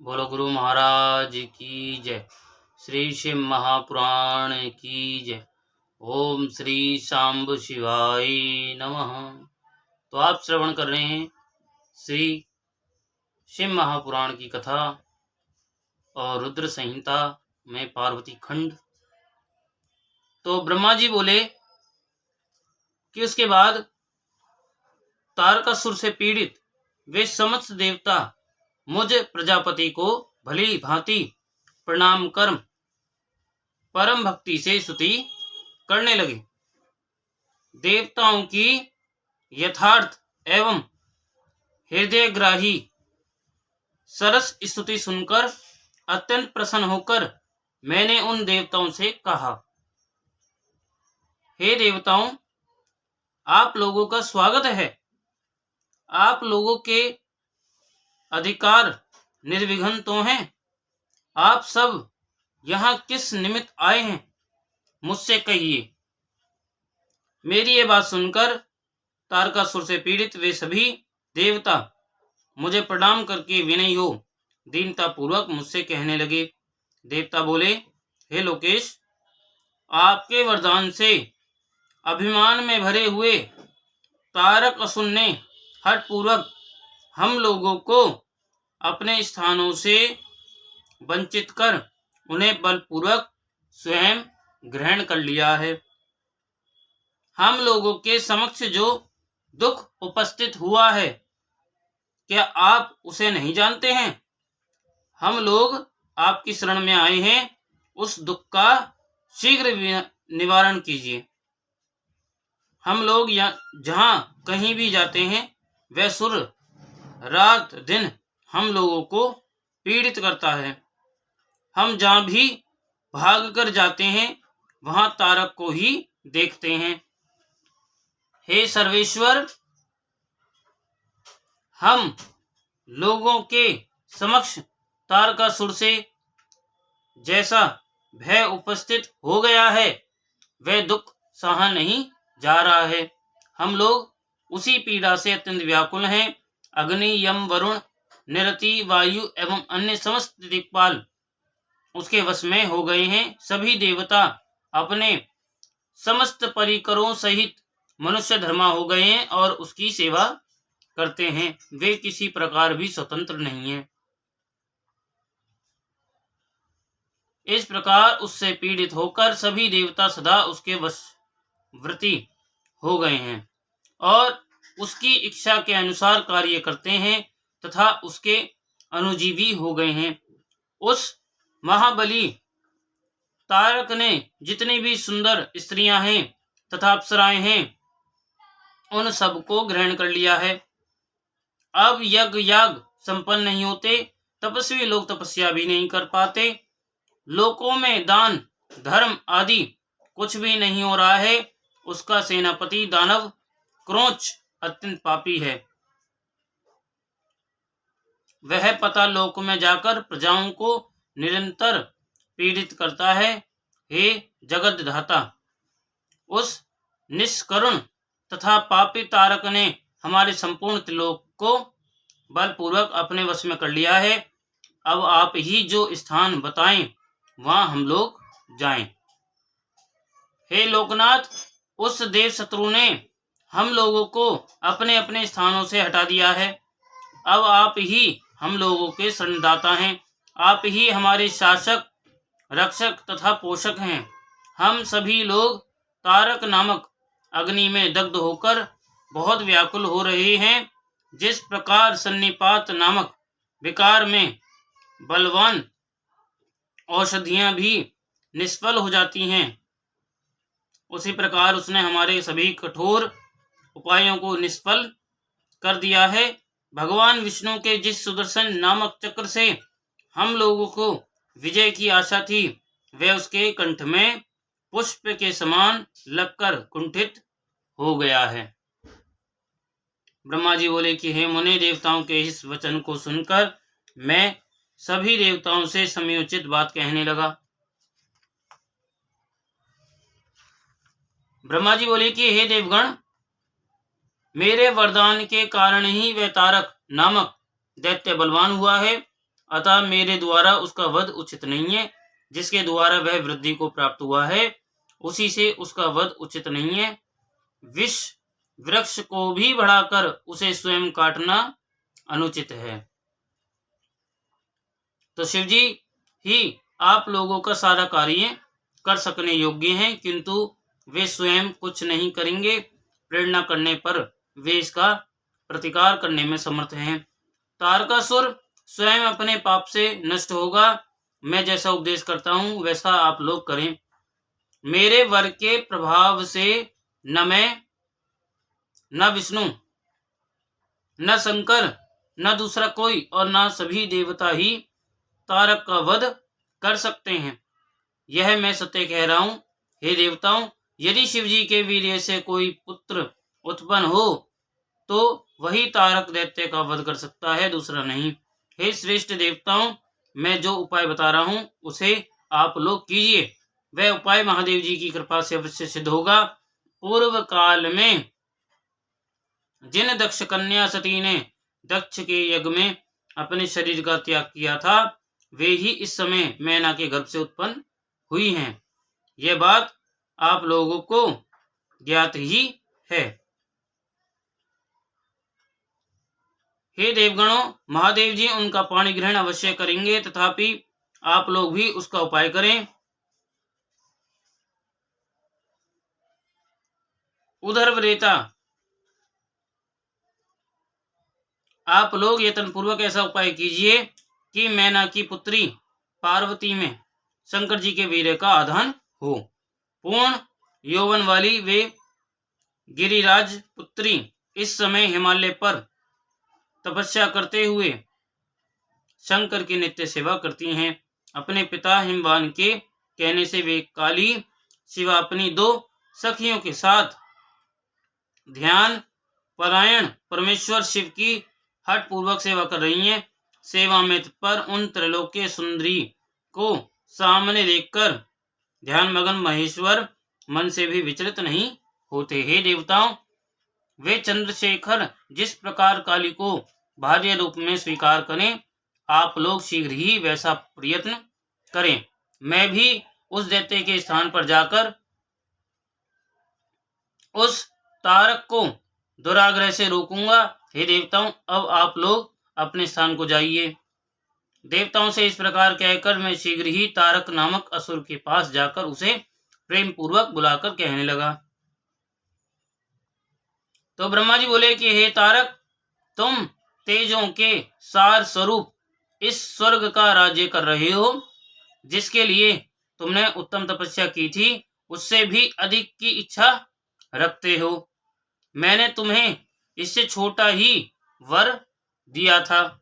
बोलो गुरु महाराज की जय। श्री शिव महापुराण की जय। ओम श्री शांब शिवाय नमः। तो आप श्रवण कर रहे हैं श्री शिव महापुराण की कथा और रुद्र संहिता में पार्वती खंड। तो ब्रह्मा जी बोले कि उसके बाद तारकासुर से पीड़ित वे समस्त देवता मुझ प्रजापति को भली भांति प्रणाम कर परम भक्ति से स्तुति करने लगे। देवताओं की यथार्थ एवं हृदयग्राही सरस स्तुति सुनकर अत्यंत प्रसन्न होकर मैंने उन देवताओं से कहा, हे देवताओं, आप लोगों का स्वागत है। आप लोगों के अधिकार निर्विघ्न तो हैं। आप सब यहाँ किस निमित्त आए हैं, मुझसे कहिए। मेरी ये बात सुनकर तारकासुर से पीड़ित वे सभी देवता मुझे प्रणाम करके विनयी हो दीनता पूर्वक मुझसे कहने लगे। देवता बोले, हे लोकेश, आपके वरदान से अभिमान में भरे हुए तारकासुर ने हठ पूर्वक हम लोगों को अपने स्थानों से वंचित कर उन्हें बलपूर्वक स्वयं ग्रहण कर लिया है। हम लोगों के समक्ष जो दुख उपस्थित हुआ है, क्या आप उसे नहीं जानते हैं? हम लोग आपकी शरण में आए हैं, उस दुख का शीघ्र निवारण कीजिए। हम लोग जहां कहीं भी जाते हैं, वह सुर रात दिन हम लोगों को पीड़ित करता है। हम जहां भी भाग कर जाते हैं, वहां तारक को ही देखते हैं। हे सर्वेश्वर, हम लोगों के समक्ष तारकासुर से जैसा भय उपस्थित हो गया है, वह दुख सहा नहीं जा रहा है। हम लोग उसी पीड़ा से अत्यंत व्याकुल हैं। अग्नि, यम, वरुण, निरति, वायु एवं अन्य समस्त दिक्पाल उसके वश में हो गए हैं। सभी देवता अपने समस्त परिकरों सहित मनुष्य धर्मा हो गए हैं और उसकी सेवा करते हैं। वे किसी प्रकार भी स्वतंत्र नहीं है। इस प्रकार उससे पीड़ित होकर सभी देवता सदा उसके वशवर्ती हो गए हैं और उसकी इच्छा के अनुसार कार्य करते हैं तथा उसके अनुजीवी हो गए हैं। उस महाबली तारक ने जितनी भी सुंदर स्त्रियां हैं तथा अप्सराएं हैं, उन सबको ग्रहण कर लिया है। अब यज्ञ याग संपन्न नहीं होते, तपस्वी लोग तपस्या भी नहीं कर पाते, लोकों में दान धर्म आदि कुछ भी नहीं हो रहा है। उसका सेनापति दानव क्रोच अत्यंत पापी है। वह पता लोक में जाकर प्रजाओं को निरंतर पीड़ित करता है। हे जगत धाता, उस निष्करुण तथा पापी तारक ने हमारे संपूर्ण त्रिलोक को बलपूर्वक अपने वश में कर लिया है। अब आप ही जो स्थान बताएं, वहां हम लोग जाएं। हे लोकनाथ, उस देव शत्रु ने हम लोगों को अपने अपने स्थानों से हटा दिया है। अब आप ही हम लोगों के शरणदाता हैं। आप ही हमारे शासक, रक्षक तथा पोषक हैं। हम सभी लोग तारक नामक अग्नि में दग्ध होकर बहुत व्याकुल हो रहे हैं। जिस प्रकार सन्निपात नामक विकार में बलवान औषधियां भी निष्फल हो जाती हैं, उसी प्रकार उसने हमारे सभी कठोर उपायों को निष्फल कर दिया है। भगवान विष्णु के जिस सुदर्शन नामक चक्र से हम लोगों को विजय की आशा थी, वह उसके कंठ में पुष्प के समान लगकर कुंठित हो गया है। ब्रह्मा जी बोले कि हे मुने, देवताओं के इस वचन को सुनकर मैं सभी देवताओं से समयोचित बात कहने लगा। ब्रह्मा जी बोले कि हे देवगण, मेरे वरदान के कारण ही वह तारक नामक दैत्य बलवान हुआ है। अतः मेरे द्वारा उसका वध उचित नहीं है। जिसके द्वारा वह वृद्धि को प्राप्त हुआ है, उसी से उसका वध उचित नहीं है। विष वृक्ष को भी बढ़ाकर उसे स्वयं काटना अनुचित है। तो शिव जी ही आप लोगों का सारा कार्य कर सकने योग्य हैं, किंतु वे स्वयं कुछ नहीं करेंगे। प्रेरणा करने पर वे इसका प्रतिकार करने में समर्थ हैं। तारकासुर स्वयं अपने पाप से नष्ट होगा। मैं जैसा उपदेश करता हूं वैसा आप लोग करें। मेरे वर के प्रभाव से न मैं, न विष्णु, न शंकर, न दूसरा कोई और न सभी देवता ही तारक का वध कर सकते हैं। यह मैं सत्य कह रहा हूं। हे देवताओं, यदि शिवजी के वीर्य से कोई पुत्र उत्पन्न हो तो वही तारक दैत्य का वध कर सकता है, दूसरा नहीं। हे श्रेष्ठ देवताओं, मैं जो उपाय बता रहा हूं उसे आप लोग कीजिए। वह उपाय महादेव जी की कृपा से अवश्य सिद्ध होगा। पूर्व काल में जिन दक्ष कन्या सती ने दक्ष के यज्ञ में अपने शरीर का त्याग किया था, वे ही इस समय मैना के गर्भ से उत्पन्न हुई हैं। यह बात आप लोगों को ज्ञात ही है। हे देवगणों, महादेव जी उनका पाणी ग्रहण अवश्य करेंगे, तथापि आप लोग भी उसका उपाय करें। उधर वरेता, आप लोग यत्न पूर्वक ऐसा उपाय कीजिए कि मैना की पुत्री पार्वती में शंकर जी के वीर्य का आधान हो। पूर्ण यौवन वाली वे गिरिराज पुत्री इस समय हिमालय पर तपस्या करते हुए शंकर की नित्य सेवा करती हैं। अपने पिता हिमवान के कहने से वे काली शिवा अपनी 2 सखियों के साथ ध्यान परायण परमेश्वर शिव की हठ पूर्वक सेवा कर रही हैं। सेवा में पर उन त्रैलोक्य सुंदरी को सामने देखकर ध्यान मगन महेश्वर मन से भी विचलित नहीं होते। हे देवताओं, वे चंद्रशेखर जिस प्रकार काली को भार्य रूप में स्वीकार करें, आप लोग शीघ्र ही वैसा प्रयत्न करें। मैं भी उस दैत्य के स्थान पर जाकर उस तारक को दुराग्रह से रोकूंगा। हे देवताओं, अब आप लोग अपने स्थान को जाइए। देवताओं से इस प्रकार कहकर मैं शीघ्र ही तारक नामक असुर के पास जाकर उसे प्रेम पूर्वक बुलाकर कहने लगा। तो ब्रह्मा जी बोले कि हे तारक, तुम तेजों के सार स्वरूप इस स्वर्ग का राज्य कर रहे हो। जिसके लिए तुमने उत्तम तपस्या की थी, उससे भी अधिक की इच्छा रखते हो। मैंने तुम्हें इससे छोटा ही वर दिया था।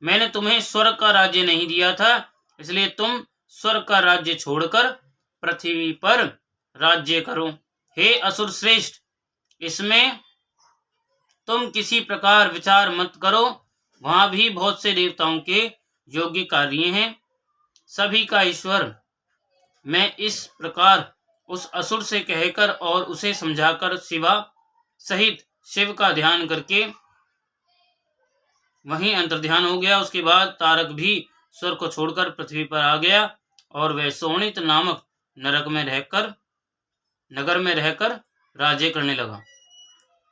मैंने तुम्हें स्वर्ग का राज्य नहीं दिया था, इसलिए तुम स्वर्ग का राज्य छोड़कर पृथ्वी पर राज्य करो। हे असुर श्रेष्ठ, इसमें तुम किसी प्रकार विचार मत करो। वहां भी बहुत से देवताओं के योग्य कार्य हैं। सभी का ईश्वर मैं इस प्रकार उस असुर से कहकर और उसे समझाकर शिवा सहित शिव का ध्यान करके वहीं अंतर्ध्यान हो गया। उसके बाद तारक भी स्वर्ग को छोड़कर पृथ्वी पर आ गया और वह सोनित नामक नगर में रहकर राज्य करने लगा।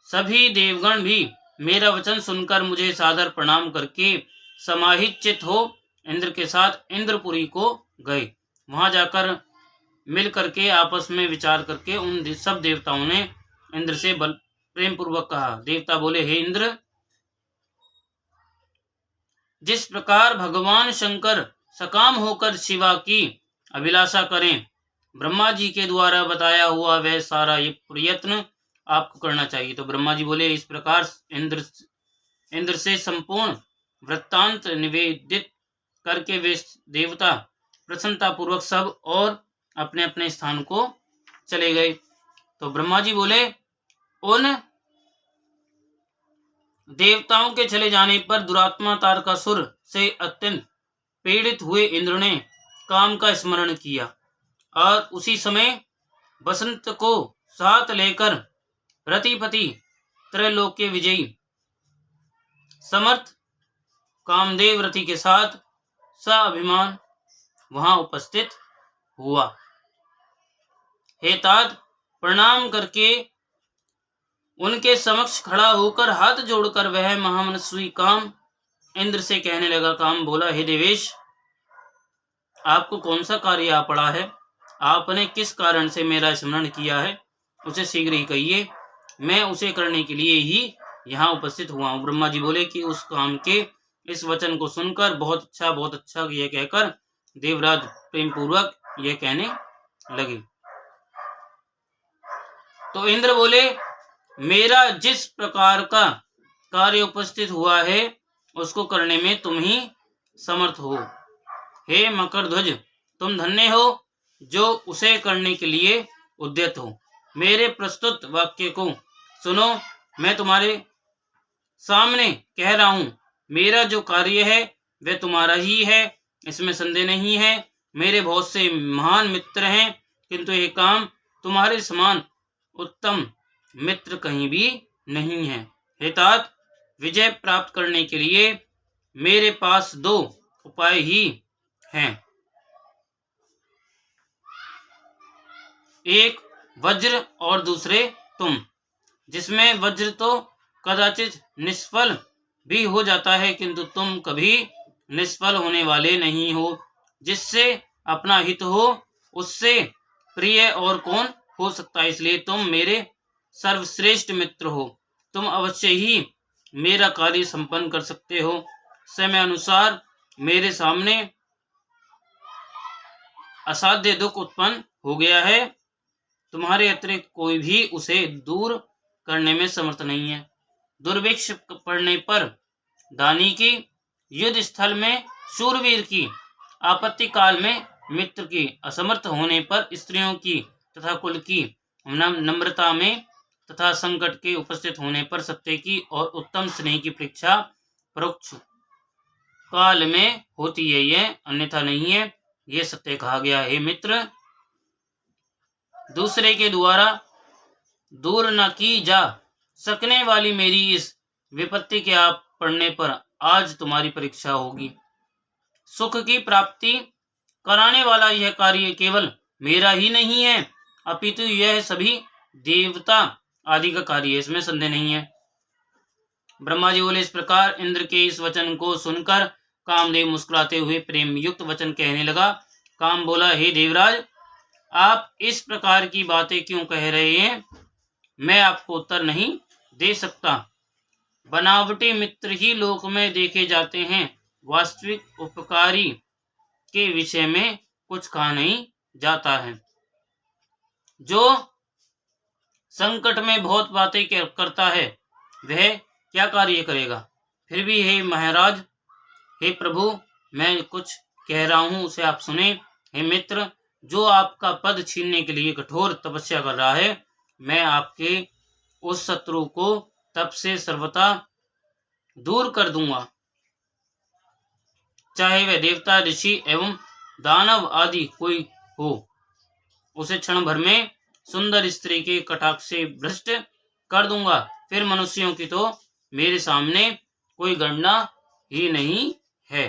सभी देवगण भी मेरा वचन सुनकर मुझे सादर प्रणाम करके समाहित चित्त हो इंद्र के साथ इंद्रपुरी को गए। वहां जाकर मिल करके आपस में विचार करके उन सब देवताओं ने इंद्र से प्रेम पूर्वक कहा। देवता बोले, हे इंद्र, जिस प्रकार भगवान शंकर सकाम होकर शिवा की अभिलाषा करें, ब्रह्मा जी के द्वारा बताया हुआ वह सारा ये प्रयत्न आपको करना चाहिए। तो ब्रह्मा जी बोले, इस प्रकार इंद्र से संपूर्ण वृत्तांत निवेदित करके वे देवता प्रसन्नता पूर्वक सब और अपने अपने स्थान को चले गए। तो ब्रह्मा जी बोले, उन देवताओं के चले जाने पर दुरात्मा तारकासुर से अत्यंत पीड़ित हुए इंद्र ने काम का स्मरण किया और उसी समय बसंत को साथ लेकर रतिपति त्रैलोक्य विजयी समर्थ कामदेव रति के साथ साभिमान वहां उपस्थित हुआ। हे तात, प्रणाम करके उनके समक्ष खड़ा होकर हाथ जोड़कर वह महामनस्वी काम इंद्र से कहने लगा। काम बोला, हे देवेश, आपको कौन सा कार्य आ पड़ा है? आपने किस कारण से मेरा स्मरण किया है, उसे शीघ्र ही कहिए। मैं उसे करने के लिए ही यहाँ उपस्थित हुआ हूँ। ब्रह्मा जी बोले कि उस काम के इस वचन को सुनकर बहुत अच्छा यह कहकर देवराज प्रेम पूर्वक यह कहने लगे। तो इंद्र बोले, मेरा जिस प्रकार का कार्य उपस्थित हुआ है उसको करने में तुम ही समर्थ हो। हे मकर ध्वज, तुम धन्य हो जो उसे करने के लिए उद्यत हो। मेरे प्रस्तुत वाक्य को सुनो, मैं तुम्हारे सामने कह रहा हूं। मेरा जो कार्य है वह तुम्हारा ही है, इसमें संदेह नहीं है। मेरे बहुत से महान मित्र हैं, किंतु यह काम तुम्हारे समान उत्तम मित्र कहीं भी नहीं है। हे तात, विजय प्राप्त करने के लिए मेरे पास दो उपाय ही हैं। एक वज्र और दूसरे तुम। जिसमें वज्र तो कदाचित निष्फल भी हो जाता है, किंतु तुम कभी निष्फल होने वाले नहीं हो। जिससे अपना हित हो उससे प्रिय और कौन हो सकता है। इसलिए तुम मेरे सर्वश्रेष्ठ मित्र हो। तुम अवश्य ही मेरा कार्य संपन्न कर सकते हो। समय अनुसार मेरे सामने असाध्य दुख उत्पन्न हो गया है, तुम्हारे अतिरिक्त कोई भी उसे दूर करने में समर्थ नहीं है। दुर्भिक्ष पड़ने पर दानी की, युद्ध स्थल में शूरवीर की, आपत्ति काल में मित्र की, असमर्थ होने पर स्त्रियों की तथा कुल की, नम्रता में तथा संकट के उपस्थित होने पर सत्य की और उत्तम स्नेह की परीक्षा परोक्ष काल में होती है, यह अन्यथा नहीं है। यह सत्य कहा गया है। मित्र, दूसरे के द्वारा दूर न की जा सकने वाली मेरी इस विपत्ति के आप पड़ने पर आज तुम्हारी परीक्षा होगी। सुख की प्राप्ति कराने वाला यह कार्य केवल मेरा ही नहीं है, अपितु यह सभी देवता आदि का कार्य है, इसमें संदेह नहीं है। ब्रह्मा जी बोले, इस प्रकार इंद्र के इस वचन को सुनकर कामदेव मुस्कुराते हुए प्रेम युक्त वचन कहने लगा। काम बोला, हे देवराज, आप इस प्रकार की बातें क्यों कह रहे हैं? मैं आपको उत्तर नहीं दे सकता। बनावटी मित्र ही लोक में देखे जाते हैं, वास्तविक उपकारी के विषय में कुछ कहा नहीं जाता है। जो संकट में बहुत बातें करता है वह क्या कार्य करेगा? फिर भी हे महाराज, हे प्रभु, मैं कुछ कह रहा हूं, उसे आप सुने। हे मित्र, जो आपका पद छीनने के लिए कठोर तपस्या कर रहा है, मैं आपके उस शत्रु को तप से सर्वथा दूर कर दूंगा। चाहे वह देवता, ऋषि एवं दानव आदि कोई हो, उसे क्षण भर में सुंदर स्त्री के कटाक्ष से भ्रष्ट कर दूंगा। फिर मनुष्यों की तो मेरे सामने कोई गणना ही नहीं है।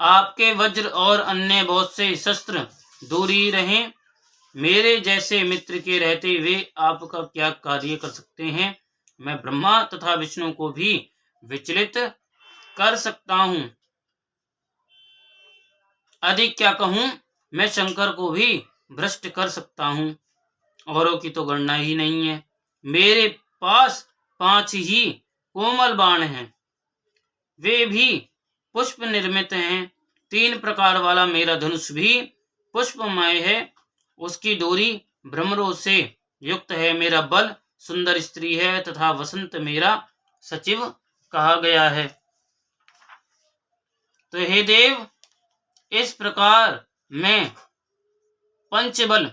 आपके वज्र और अन्य बहुत से शस्त्र दूर ही रहें। मेरे जैसे मित्र के रहते वे आपका क्या कार्य कर सकते हैं? मैं ब्रह्मा तथा विष्णु को भी विचलित कर सकता हूं। अधिक क्या कहूं, मैं शंकर को भी भ्रष्ट कर सकता हूं। औरों की तो गणना ही नहीं है। मेरे पास 5 ही कोमल बाण हैं, वे भी पुष्प निर्मित हैं। 3 प्रकार वाला मेरा धनुष भी पुष्पमय है, उसकी डोरी भ्रमरों से युक्त है। मेरा बल सुंदर स्त्री है तथा वसंत मेरा सचिव कहा गया है। तो हे देव, इस प्रकार मैं पंचबल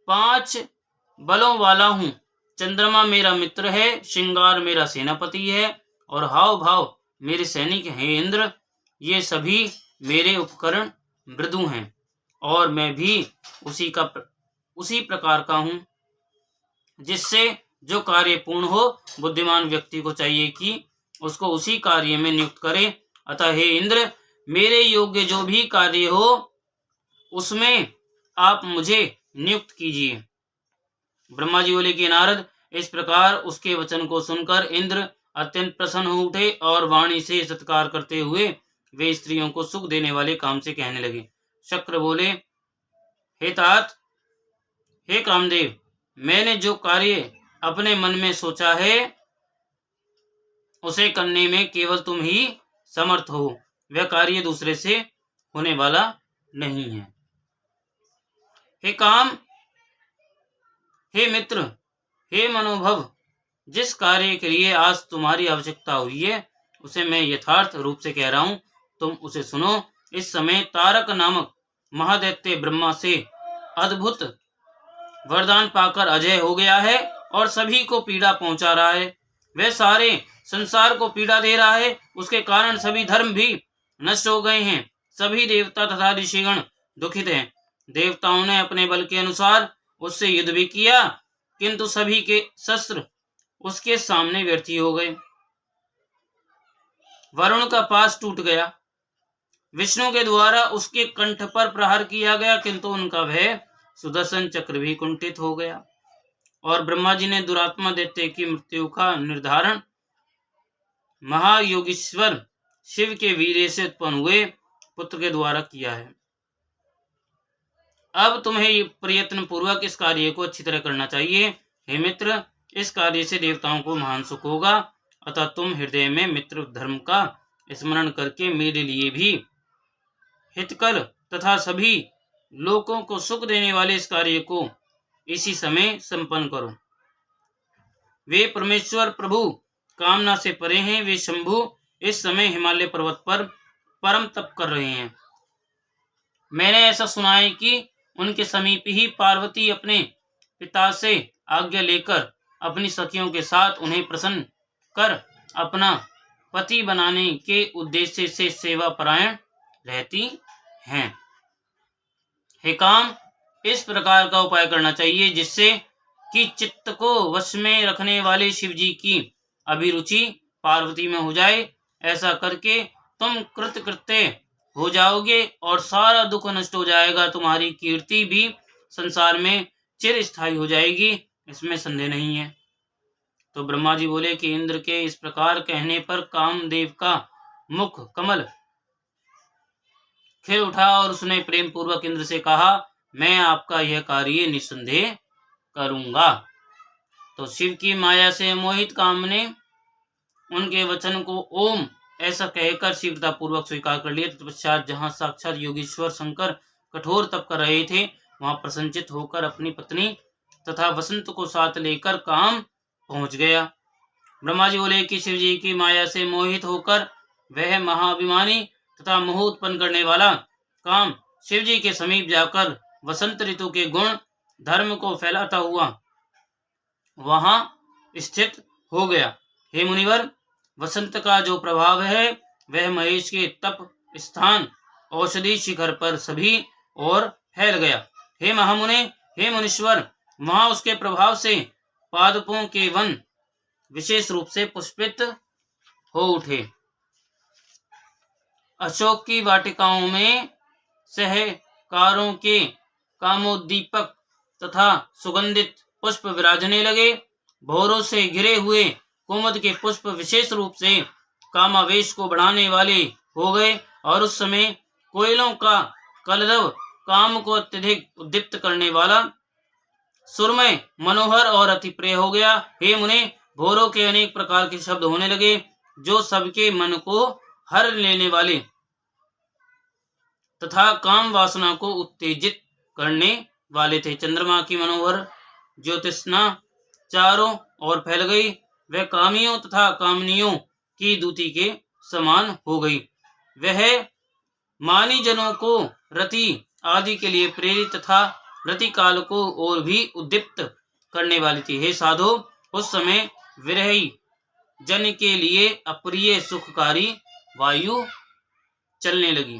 5 बलों वाला हूं। चंद्रमा मेरा मित्र है, श्रृंगार मेरा सेनापति है और हाव भाव मेरे सैनिक हैं। इंद्र, ये सभी मेरे उपकरण मृदु हैं और मैं भी उसी प्रकार का हूं। जिससे जो कार्य पूर्ण हो, बुद्धिमान व्यक्ति को चाहिए कि उसको उसी कार्य में नियुक्त करे। अतः हे इंद्र, मेरे योग्य जो भी कार्य हो उसमें आप मुझे नियुक्त कीजिए। ब्रह्मा जी बोले कि नारद, इस प्रकार उसके वचन को सुनकर इंद्र अत्यंत प्रसन्न हो उठे और वाणी से सत्कार करते हुए वे स्त्रियों को सुख देने वाले काम से कहने लगे। शक्र बोले, हे तात, हे कामदेव, मैंने जो कार्य अपने मन में सोचा है उसे करने में केवल तुम ही समर्थ हो, वह कार्य दूसरे से होने वाला नहीं है। हे काम, हे मित्र, हे मनोभव, जिस कार्य के लिए आज तुम्हारी आवश्यकता हुई है उसे मैं यथार्थ रूप से कह रहा हूं, तुम उसे सुनो। इस समय तारक नामक महादैत्य ब्रह्मा से अद्भुत वरदान पाकर अजय हो गया है और सभी को पीड़ा पहुंचा रहा है। वह सारे संसार को पीड़ा दे रहा है, उसके कारण सभी धर्म भी नष्ट हो गए हैं। सभी देवता तथा ऋषिगण दुखित हैं। देवताओं ने अपने बल के अनुसार उससे युद्ध भी किया, किंतु सभी के शस्त्र उसके सामने व्यर्थ हो गए। वरुण का पास टूट गया, विष्णु के द्वारा उसके कंठ पर प्रहार किया गया, किंतु उनका भय सुदर्शन चक्र भी कुंठित हो गया। और ब्रह्मा जी ने दुरात्मा दैत्य की मृत्यु का निर्धारण महायोगीश्वर शिव के वीर्य से उत्पन्न हुए पुत्र के द्वारा किया है। अब तुम्हें प्रयत्न पूर्वक इस कार्य को अच्छी तरह करना चाहिए। हे मित्र, इस कार्य से देवताओं को महान सुख होगा, अतः तुम हृदय में मित्र धर्म का स्मरण करके मेरे लिए भी हितकर तथा सभी लोगों को सुख देने वाले इस कार्य को इसी समय संपन्न करो। वे परमेश्वर प्रभु कामना से परे हैं। वे शंभु इस समय हिमालय पर्वत पर परम तप कर रहे हैं। मैंने ऐसा सुना है कि उनके समीप ही पार्वती अपने पिता से आज्ञा लेकर अपनी सखियों के साथ उन्हें प्रसन्न कर अपना पति बनाने के उद्देश्य से सेवा परायण रहती हैं। हे काम, इस प्रकार का उपाय करना चाहिए जिससे कि चित्त को वश में रखने वाले शिव जी की अभिरुचि पार्वती में हो जाए। ऐसा करके तुम कृतकृत्य हो जाओगे और सारा दुख नष्ट हो जाएगा। तुम्हारी कीर्ति भी संसार में चिरस्थायी हो जाएगी, इसमें संदेह नहीं है। तो ब्रह्मा जी बोले कि इंद्र के इस प्रकार कहने पर कामदेव का मुख कमल खिल उठा और उसने प्रेम पूर्वक इंद्र से कहा, मैं आपका यह कार्य निस्संदेह करूंगा। तो शिव की माया से मोहित काम ने उनके वचन को ओम ऐसा कहकर शीघ्रता पूर्वक स्वीकार कर लिया। तत्पश्चात जहाँ साक्षात योगीश्वर शंकर कठोर तप कर रहे थे, वहां प्रसन्नचित होकर अपनी पत्नी तथा वसंत को साथ लेकर काम पहुंच गया। ब्रह्मा जी बोले कि शिव जी की माया से मोहित होकर वह महाअभिमानी तथा मोह उत्पन्न करने वाला काम शिव जी के समीप जाकर वसंत ऋतु के गुण धर्म को फैलाता हुआ वहां स्थित हो गया। हे मुनिवर, वसंत का जो प्रभाव है वह महेश के तप स्थान औषधि शिखर पर सभी और फैल गया। हे महामुने, हे मुनीश्वर, वहां उसके प्रभाव से पादपों के वन विशेष रूप से पुष्पित हो उठे। अशोक की वाटिकाओं में सहकारों के कामोद्दीपक तथा सुगंधित पुष्प विराजने लगे। भौरों से घिरे हुए कुमुद के पुष्प विशेष रूप से कामावेश को बढ़ाने वाले हो गए और उस समय कोयलों का कलरव काम को अत्यधिक उद्दीप्त करने वाला सुरमय मनोहर और अति प्रिय हो गया। हे मुने, भौरों के अनेक प्रकार के शब्द होने लगे जो सबके मन को हर लेने वाले तथा काम वासना को उत्तेजित करने वाले थे। चंद्रमा की मनोहर ज्योतिष्णा चारों ओर फैल गई। वह कामियों तथा कामनियों की दूती के समान हो गई। वह मानी जनों को रति आदि के लिए प्रेरित तथा रति काल को और भी उद्दीप्त करने वाली थी। हे साधो, उस समय विरही जन के लिए अप्रिय सुखकारी वायु चलने लगी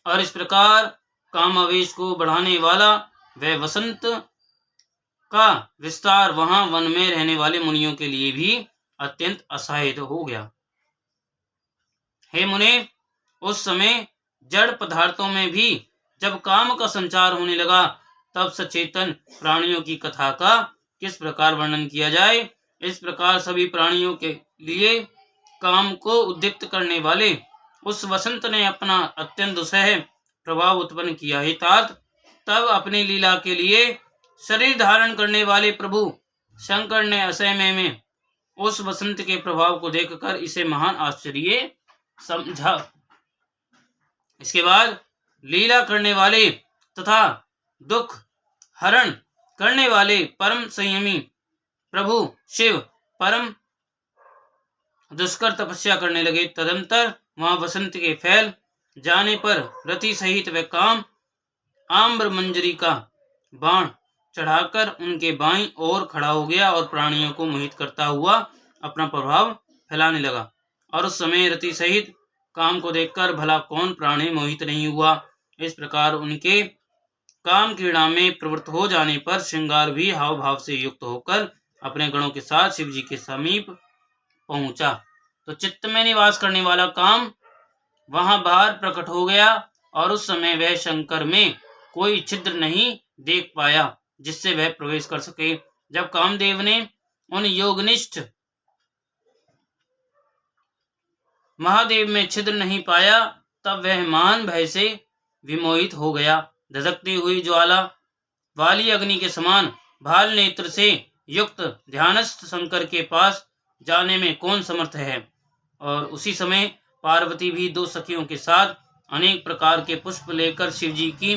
और इस प्रकार कामावेश को बढ़ाने वाला वह वसंत का विस्तार वहां वन में रहने वाले मुनियों के लिए भी अत्यंत असहाय हो गया। हे मुने, उस समय जड़ पदार्थों में भी जब काम का संचार होने लगा, तब सचेतन प्राणियों की कथा का किस प्रकार वर्णन किया जाए। इस प्रकार सभी प्राणियों के लिए काम को उद्दीप्त करने वाले उस वसंत ने अपना अत्यंत दुसह प्रभाव उत्पन्न किया है। तात तब अपनी लीला के लिए शरीर धारण करने वाले प्रभु शंकर ने असमय में उस वसंत के प्रभाव को देखकर इसे महान आश्चर्य समझा। इसके बाद लीला करने वाले तथा दुख हरण करने वाले परम संयमी प्रभु शिव परम दुष्कर तपस्या करने लगे। तदंतर वहां वसंत के फैल जाने पर रति सहित वह काम आम्र मंजरी का बाण चढ़ाकर उनके बाईं ओर खड़ा हो गया और प्राणियों को मोहित करता हुआ अपना प्रभाव फैलाने लगा। और उस समय रति सहित काम को देखकर भला कौन प्राणी मोहित नहीं हुआ। इस प्रकार उनके काम क्रीड़ा में प्रवृत्त हो जाने पर श्रृंगार भी हाव भाव से युक्त होकर अपने गणों के साथ शिव जी के समीप पहुंचा। तो चित्त में निवास करने वाला काम वहां बाहर प्रकट हो गया और उस समय वह शंकर में कोई छिद्र नहीं देख पाया जिससे वह प्रवेश कर सके। जब कामदेव ने उन योगनिष्ठ महादेव में छिद्र नहीं पाया, तब वह महान भय से विमोहित हो गया। धधकती हुई ज्वाला वाली अग्नि के समान भाल नेत्र से युक्त ध्यानस्थ शंकर के पास जाने में कौन समर्थ है। और उसी समय पार्वती भी दो सखियों के साथ अनेक प्रकार के पुष्प लेकर शिव जी की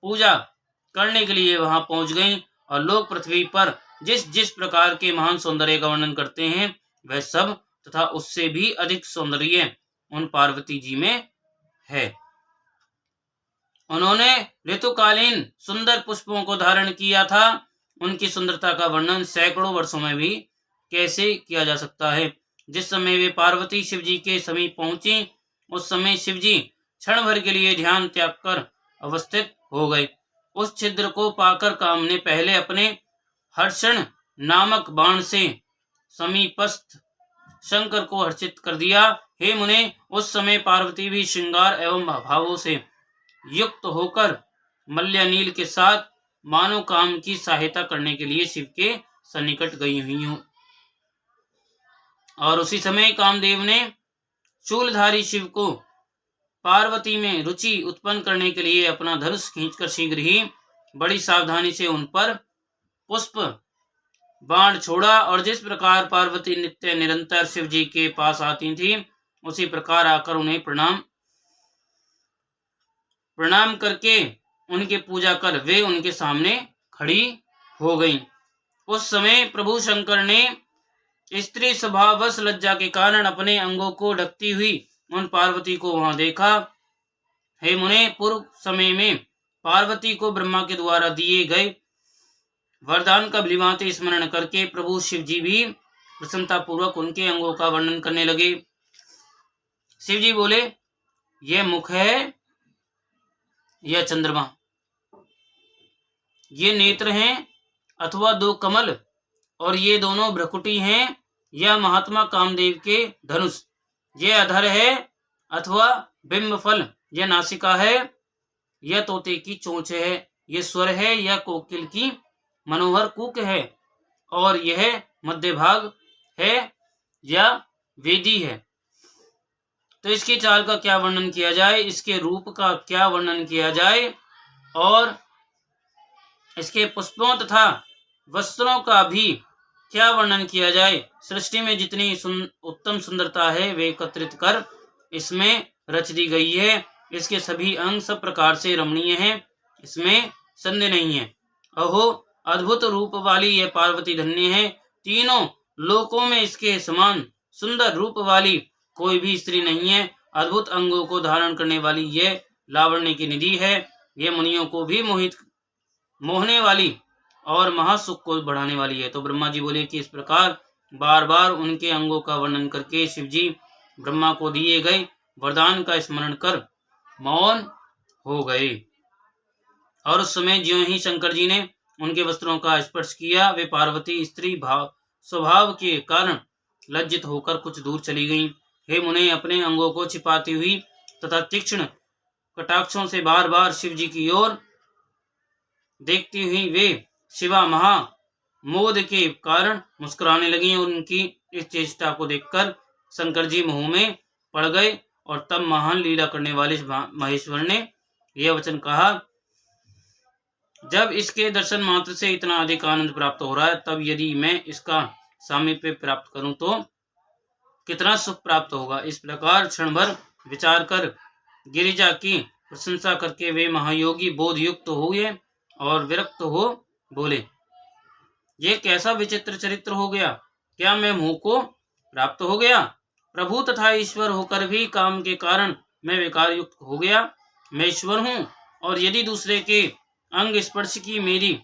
पूजा करने के लिए वहां पहुंच गईं। और लोग पृथ्वी पर जिस जिस प्रकार के महान सौंदर्य का वर्णन करते हैं, वह सब तथा उससे भी अधिक सौंदर्य उन पार्वती जी में है। उन्होंने ऋतुकालीन सुंदर पुष्पों को धारण किया था। उनकी सुंदरता का वर्णन सैकड़ों वर्षों में भी कैसे किया जा सकता है। जिस समय वे पार्वती शिव जी के समीप पहुंची, उस समय शिव जी क्षण भर के लिए ध्यान त्याग कर अवस्थित हो गए। उस छिद्र को पाकर काम ने पहले अपने हर्षण नामक बाण से समीपस्थ शंकर को हर्षित कर दिया। हे मुने, उस समय पार्वती भी श्रृंगार एवं भावों से युक्त होकर मल्यनील के साथ मानव काम की सहायता करने के लिए शिव के सन्निकट गई हुई हूं। और उसी समय कामदेव ने शूलधारी शिव को पार्वती में रुचि उत्पन्न करने के लिए अपना धनुष खींचकर शीघ्र ही बड़ी सावधानी से उन पर पुष्प बाण छोड़ा। और जिस प्रकार पार्वती नित्य निरंतर शिव जी के पास आती थी, उसी प्रकार आकर उन्हें प्रणाम करके उनके पूजा कर वे उनके सामने खड़ी हो गईं। उस समय प्रभु शंकर ने स्त्री स्वभाववश लज्जा के कारण अपने अंगों को ढकती हुई उन पार्वती को वहां देखा। हे मुने, पूर्व समय में पार्वती को ब्रह्मा के द्वारा दिए गए वरदान का भलीभांति स्मरण करके प्रभु शिव जी भी प्रसन्नता पूर्वक उनके अंगों का वर्णन करने लगे। शिव जी बोले, यह मुख है, यह चंद्रमा, ये नेत्र हैं अथवा दो कमल, और ये दोनों भ्रकुटी हैं, यह महात्मा कामदेव के धनुष, यह अधर है अथवा बिंबफल, यह नासिका है, यह तोते की चोंच है, यह स्वर है, यह कोकिल की मनोहर कूक है, और यह मध्य भाग है या वेदी है। तो इसकी चाल का क्या वर्णन किया जाए, इसके रूप का क्या वर्णन किया जाए, और इसके पुष्पों तथा वस्त्रों का भी क्या वर्णन किया जाए। सृष्टि में जितनी उत्तम सुंदरता है वे एकत्रित कर इसमें रच दी गई है। इसके सभी अंग सब प्रकार से रमणीय हैं, इसमें संदेह नहीं है। अहो, अद्भुत रूप वाली यह पार्वती धन्य है। तीनों लोकों में इसके समान सुंदर रूप वाली कोई भी स्त्री नहीं है। अद्भुत अंगों को धारण करने वाली यह लावण्य की निधि है। यह मुनियों को भी मोहने वाली और महासुख को बढ़ाने वाली है। तो ब्रह्मा जी बोले कि इस प्रकार बार बार उनके अंगों का वर्णन करके शिव जी ब्रह्मा को दिए गए वरदान का स्मरण कर मौन हो गए। और उस समय ज्यों ही शंकर जी ने उनके वस्त्रों का स्पर्श किया, वे पार्वती स्त्री भाव स्वभाव के कारण लज्जित होकर कुछ दूर चली गईं। हे मुने, अपने अंगों को छिपाती हुई तथा तीक्ष्ण कटाक्षों से बार बार शिव जी की ओर देखती हुई वे शिवा महा मोद के कारण मुस्कुराने लगी और उनकी इस चेष्टा को देखकर शंकर जी मोह में पड़ गए। और तब महान लीला करने वाले महेश्वर ने यह वचन कहा, जब इसके दर्शन मात्र से इतना अधिक आनंद प्राप्त हो रहा है, तब यदि मैं इसका सामीप्य प्राप्त करूं तो कितना सुख प्राप्त होगा। इस प्रकार क्षण भर विचार कर गिरिजा की प्रशंसा करके वे महायोगी बोध युक्त हुए और विरक्त हो बोले, ये कैसा विचित्र चरित्र हो गया। क्या मैं मोह को प्राप्त हो गया? प्रभु तथा ईश्वर होकर भी काम के कारण मैं विकार युक्त हो गया। मैं ईश्वर हूँ, और यदि दूसरे के अंग स्पर्श की मेरी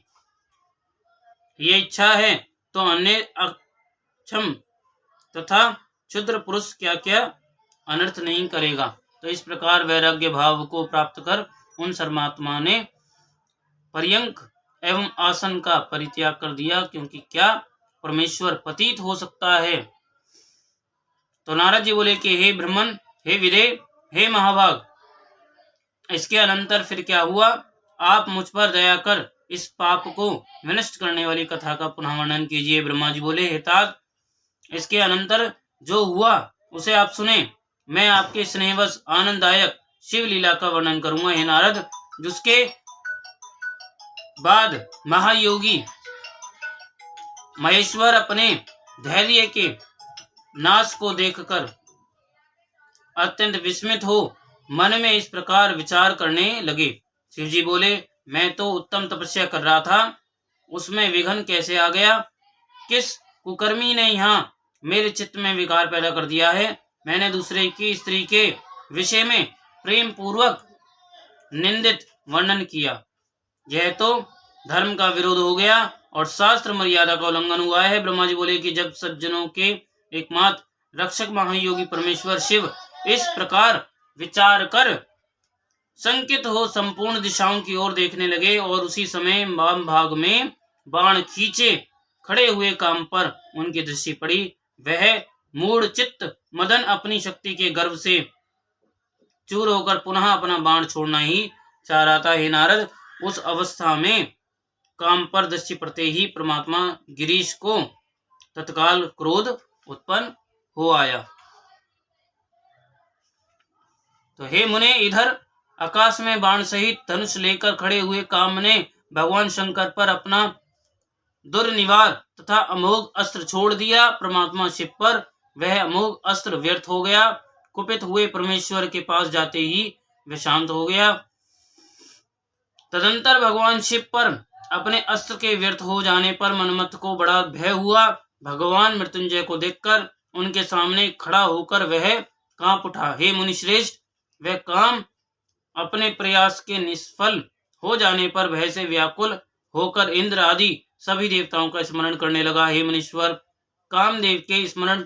ये इच्छा है तो अन्य अक्षम तथा क्षुद्र पुरुष क्या क्या अनर्थ नहीं करेगा। तो इस प्रकार वैराग्य भाव को प्राप्त कर उन सर्मात्मा ने पर्यंक एवं आसन का परित्याग कर दिया, क्योंकि क्या परमेश्वर पतित हो सकता है। तो नारद जी बोले कि हे ब्रह्मन, हे विदे, हे महाभाग, इसके अनंतर फिर क्या हुआ? आप मुझ पर दया कर इस पाप को विनष्ट करने वाली कथा का पुनः वर्णन कीजिए। ब्रह्मा जी बोले, हे तात, इसके अनंतर जो हुआ उसे आप सुने। मैं आपके स्नेहवश आनंददायक शिव लीला का वर्णन करूंगा। हे नारद, जिसके बाद महायोगी महेश्वर अपने धैर्य के नाश को देखकर अत्यंत विस्मित हो मन में इस प्रकार विचार करने लगे। शिव जी बोले, मैं तो उत्तम तपस्या कर रहा था, उसमें विघ्न कैसे आ गया? किस कुकर्मी ने यहाँ मेरे चित्त में विकार पैदा कर दिया है? मैंने दूसरे की स्त्री के विषय में प्रेम पूर्वक निंदित वर्णन किया, यह तो धर्म का विरोध हो गया और शास्त्र मर्यादा का उल्लंघन हुआ है। ब्रह्मा जी बोले कि जब सज्जनों के एकमात्र रक्षक महायोगी परमेश्वर शिव इस प्रकार विचार कर संकित हो संपूर्ण दिशाओं की ओर देखने लगे और उसी समय वाम भाग में बाण खींचे खड़े हुए काम पर उनकी दृष्टि पड़ी। वह मूढ़ चित्त मदन अपनी शक्ति के गर्व से चूर होकर पुनः अपना बाण छोड़ना ही चाह रहा था। हे नारद, उस अवस्था में काम पर दृष्टि पड़ते ही परमात्मा गिरीश को तत्काल क्रोध उत्पन्न हो आया। तो हे मुने, इधर आकाश में बाण सहित धनुष लेकर खड़े हुए काम ने भगवान शंकर पर अपना दुर्निवार तथा अमोघ अस्त्र छोड़ दिया। परमात्मा शिव पर वह अमोघ अस्त्र व्यर्थ हो गया। कुपित हुए परमेश्वर के पास जाते ही वह शांत हो गया। तदंतर भगवान शिव पर अपने अस्त्र के व्यर्थ हो जाने पर मनमथ को बड़ा भय हुआ। भगवान मृत्युंजय को देखकर उनके सामने खड़ा होकर वह कांप उठा। हे मुनिश्रेष्ठ, वह काम अपने प्रयास के निष्फल हो जाने पर भय से व्याकुल होकर इंद्र आदि सभी देवताओं का स्मरण करने लगा। हे मुनीश्वर, कामदेव के स्मरण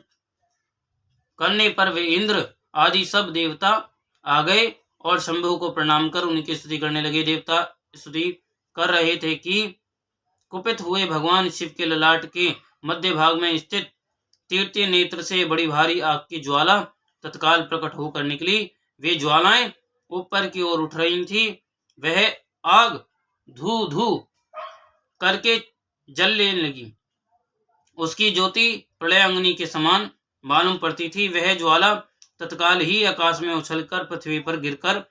करने पर वे इंद्र आदि सब देवता आ गए और शंभु को प्रणाम कर उनकी स्तुति करने लगे। देवता स्तुति कर रहे थे कि कुपित हुए भगवान शिव के ललाट के मध्य भाग में स्थित तीर्थीय नेत्र से बड़ी भारी आग की ज्वाला तत्काल प्रकट होकर निकली। वे ज्वालाएं ऊपर की ओर उठ रही थी। वह आग धू धू करके जल लेने लगी। उसकी ज्योति प्रलयाग्नि के समान मालूम पड़ती थी। वह ज्वाला तत्काल ही आकाश में उछलकर पृथ्वी पर गिरकर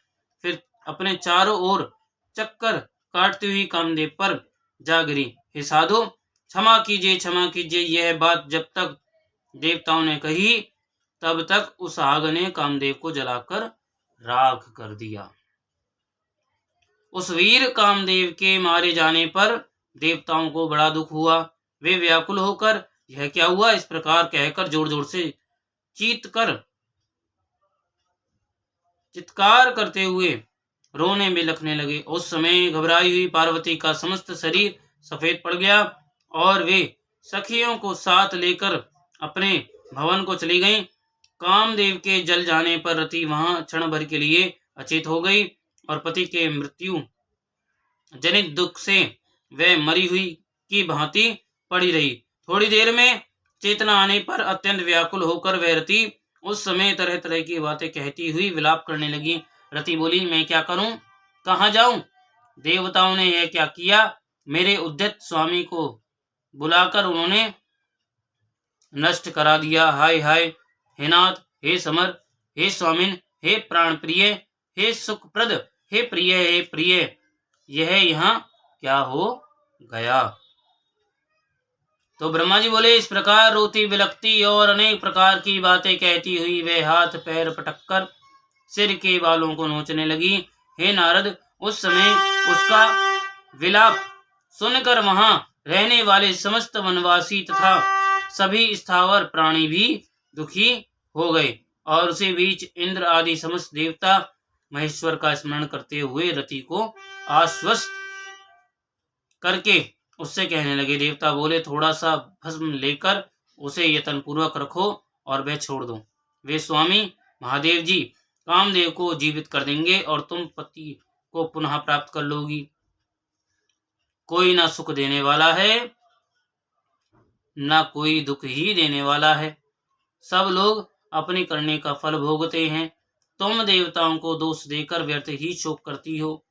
फिर अपने चारों ओर चक्कर काटती हुई कामदेव पर जा गिरी। हे साधु, क्षमा कीजिए, क्षमा कीजिए। यह बात जब तक देवताओं ने कही तब तक उस आग ने कामदेव को जलाकर राख कर दिया। उस वीर कामदेव के मारे जाने पर देवताओं को बड़ा दुख हुआ। वे व्याकुल होकर यह क्या हुआ इस प्रकार कहकर जोर जोर से चित्कार करते हुए रोने बिलखने लगे। उस समय घबराई हुई पार्वती का समस्त शरीर सफेद पड़ गया और वे सखियों को साथ लेकर अपने भवन को चली गईं। कामदेव के जल जाने पर रति वहां क्षण भर के लिए अचेत हो गई और पति के मृत्यु जनित दुख से वह मरी हुई की भांति पड़ी रही। थोड़ी देर में चेतना आने पर अत्यंत व्याकुल होकर वह रति उस समय तरह तरह की बातें कहती हुई विलाप करने लगी। रति बोली, मैं क्या करूं, कहाँ जाऊं? देवताओं ने यह क्या किया? मेरे उद्यत स्वामी को बुलाकर उन्होंने नष्ट करा दिया। हाय हाय, हे नाथ, हे समर, हे स्वामिन, हे प्राण प्रिय, हे सुखप्रद, हे प्रिय, हे प्रिय, यह यहाँ क्या हो गया? तो ब्रह्मा जी बोले, इस प्रकार रोती बिलखती और अनेक प्रकार की बातें कहती हुई वे हाथ पैर पटककर सिर के बालों को नोचने लगी। हे नारद, उस समय उसका विलाप सुनकर वहां रहने वाले समस्त वनवासी तथा सभी स्थावर प्राणी भी दुखी हो गए और उसी बीच इंद्र आदि समस्त देवता महेश्वर का स्मरण करते हुए रति को आश्वस्त करके उससे कहने लगे। देवता बोले, थोड़ा सा भस्म लेकर उसे यत्न पूर्वक रखो और वह छोड़ दो। वे स्वामी महादेव जी कामदेव को जीवित कर देंगे और तुम पति को पुनः प्राप्त कर लोगी। कोई ना सुख देने वाला है, ना कोई दुख ही देने वाला है। सब लोग अपने करने का फल भोगते हैं। तुम देवताओं को दोष देकर व्यर्थ ही शोक करती हो।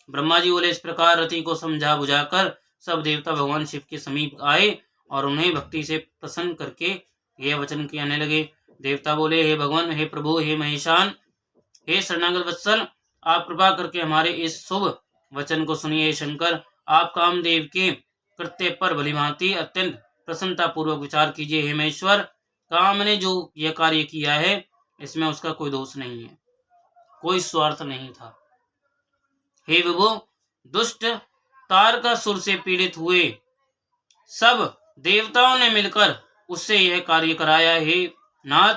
ब्रह्मा जी बोले, इस प्रकार रति को समझा बुझाकर सब देवता भगवान शिव के समीप आए और उन्हें भक्ति से प्रसन्न करके यह वचन कहने लगे। देवता बोले, हे भगवान, हे प्रभु, हे महेशान, हे शरणागत वत्सल, आप कृपा करके हमारे इस शुभ वचन को सुनिए। शंकर, आप कामदेव के कृत्य पर भलीभांति अत्यंत प्रसन्नता पूर्वक विचार कीजिए। हे महेश्वर, काम ने जो यह कार्य किया है इसमें उसका कोई दोष नहीं है, कोई स्वार्थ नहीं था। हे विभो, दुष्ट तारकासुर से पीड़ित हुए सब देवताओं ने मिलकर उससे यह कार्य कराया। हे नाथ,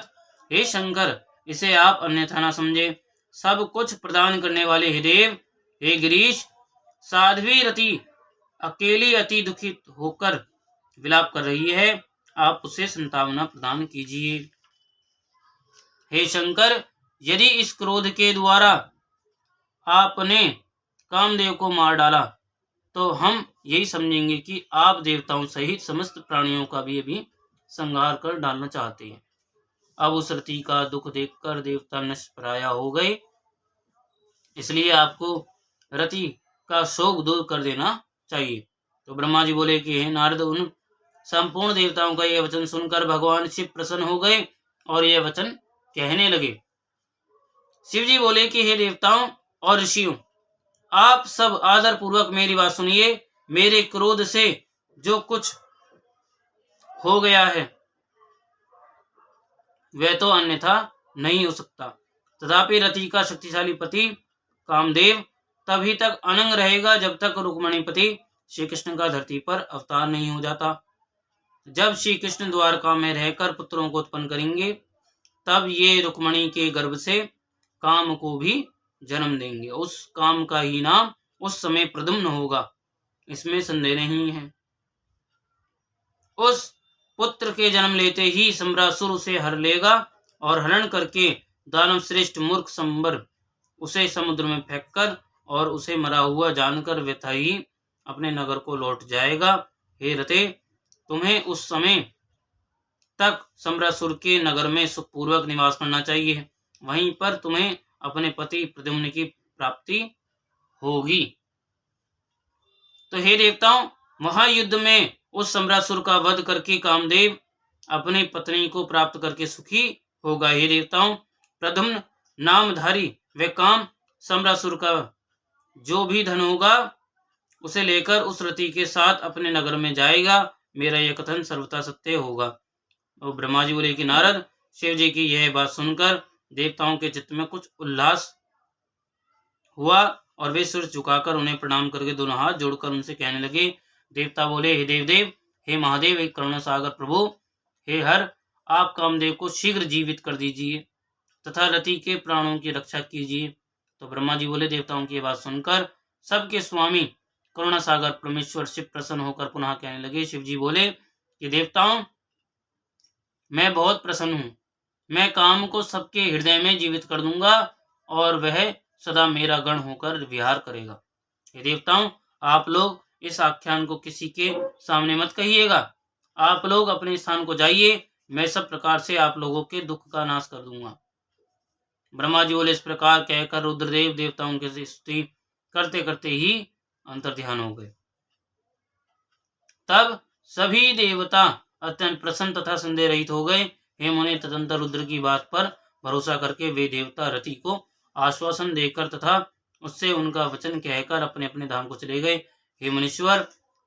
हे शंकर, इसे आप अन्यथा न समझे। सब कुछ प्रदान करने वाले हे देव, हे गिरीश, साध्वी रति अकेली अति दुखित होकर विलाप कर रही है, आप उसे संतावना प्रदान कीजिए। हे शंकर, यदि इस क्रोध के द्वारा आपने कामदेव को मार डाला तो हम यही समझेंगे कि आप देवताओं सहित समस्त प्राणियों का भी अभी संहार कर डालना चाहते हैं। अब उस रति का दुख देखकर देवता निष्प्रया हो गए, इसलिए आपको रति का शोक दूर कर देना चाहिए। तो ब्रह्मा जी बोले कि हे नारद, उन संपूर्ण देवताओं का यह वचन सुनकर भगवान शिव प्रसन्न हो गए और यह वचन कहने लगे। शिव जी बोले कि हे देवताओं और ऋषियों, आप सब आदर पूर्वक मेरी बात सुनिए। मेरे क्रोध से जो कुछ हो गया है वह तो अन्यथा नहीं हो सकता, तथापि रति का शक्तिशाली पति कामदेव तभी तक अनंग रहेगा जब तक रुक्मणीपति श्री कृष्ण का धरती पर अवतार नहीं हो जाता। जब श्री कृष्ण द्वारका में रहकर पुत्रों को उत्पन्न करेंगे तब ये रुक्मणी के गर्भ से काम को भी जन्म देंगे। उस काम का ही नाम उस समय प्रद्युम्न होगा, इसमें संदेह नहीं है। उस पुत्र के जन्म लेते ही सम्रासुर उसे हर लेगा और हरण करके दानव श्रेष्ठ मूर्ख संबर उसे समुद्र में फेंककर और उसे मरा हुआ जानकर व्यथा ही अपने नगर को लौट जाएगा। हे रते, तुम्हें उस समय तक सम्रासुर के नगर में सुखपूर्वक निवास करना चाहिए, वहीं पर तुम्हें अपने पति प्रद्युम्न की प्राप्ति होगी। तो हे देवताओं, महायुद्ध में उस सम्रासुर का वध करके कामदेव अपने पत्नी को प्राप्त करके सुखी होगा। हे देवताओं, प्रद्युम्न नामधारी वे काम सम्रासुर का जो भी धन होगा उसे लेकर उस रति के साथ अपने नगर में जाएगा। मेरा यह कथन सर्वथा सत्य होगा। और ब्रह्मा जी बोले कि नारद, शिव जी की यह बात सुनकर देवताओं के चित्त में कुछ उल्लास हुआ और वे सिर झुकाकर उन्हें प्रणाम करके दोनों हाथ जोड़कर उनसे कहने लगे। देवता बोले, हे देवदेव, हे महादेव, हे करुणा सागर प्रभु, हे हर, आप कामदेव को शीघ्र जीवित कर दीजिए तथा रति के प्राणों की रक्षा कीजिए। तो ब्रह्मा जी बोले, देवताओं की बात सुनकर सबके स्वामी करुणा सागर परमेश्वर शिव प्रसन्न होकर पुनः कहने लगे। शिव जी बोले कि देवताओं, मैं बहुत प्रसन्न हूं, मैं काम को सबके हृदय में जीवित कर दूंगा और वह सदा मेरा गण होकर विहार करेगा। हे देवताओं, आप लोग इस आख्यान को किसी के सामने मत कहिएगा, आप लोग अपने स्थान को जाइए, मैं सब प्रकार से आप लोगों के दुख का नाश कर दूंगा। ब्रह्मा जी बोले, इस प्रकार कहकर रुद्रदेव देवताओं की स्तुति करते करते ही अंतर्ध्यान हो गए। तब सभी देवता अत्यंत प्रसन्न तथा संदेह रहित हो गए। हे मुने, तदंतर रुद्र की बात पर भरोसा करके वे देवता रति को आश्वासन देकर तथा उससे उनका वचन कहकर अपने अपने धाम को चले गए। हे मुनीश्वर,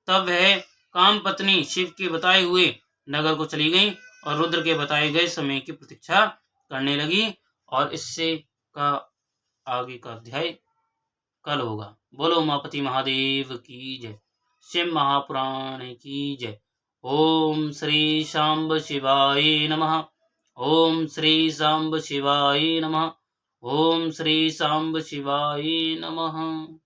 तब वह काम पत्नी शिव के बताए हुए नगर को चली गई और रुद्र के बताए गए समय की प्रतीक्षा करने लगी। और इससे का आगे का अध्याय कल होगा। बोलो उमापति महादेव की जय। शिव महापुराण की जय। ओम श्री शांब शिवाय नमः। ओम श्री शांब शिवाय नमः। ओम श्री शांब शिवाय नमः।